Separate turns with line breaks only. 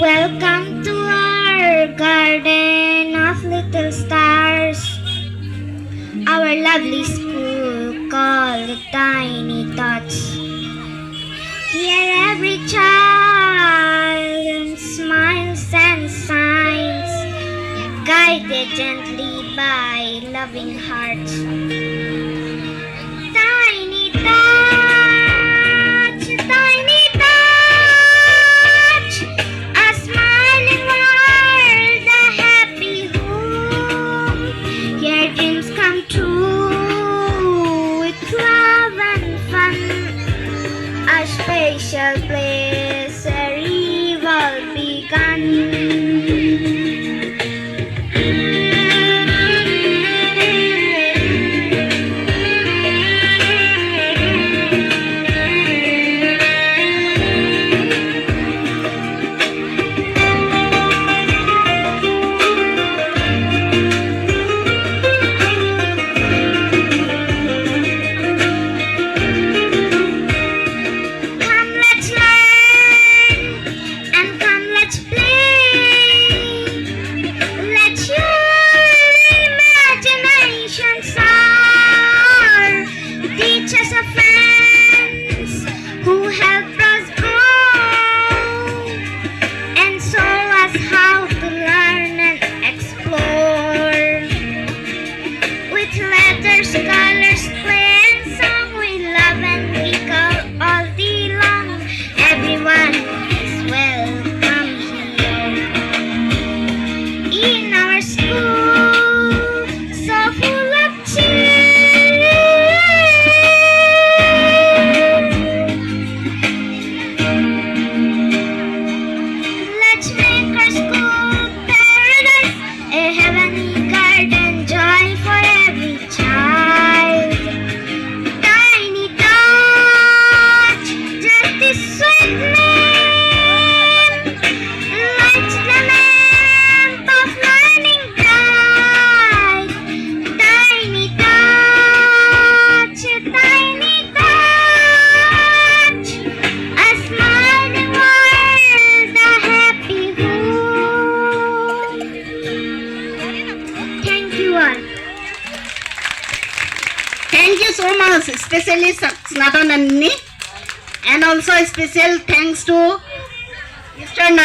Welcome to our garden of little stars, our lovely school called Tiny Tots. Here every child smiles and shines, guided gently by loving hearts. Tiny Tots, Tiny Tots, a smiling world, a happy home. Here dreams come true with love and fun, a special place where eve all begun.
Thank you so much, especially Snata Nandini, and also special thanks to Mr.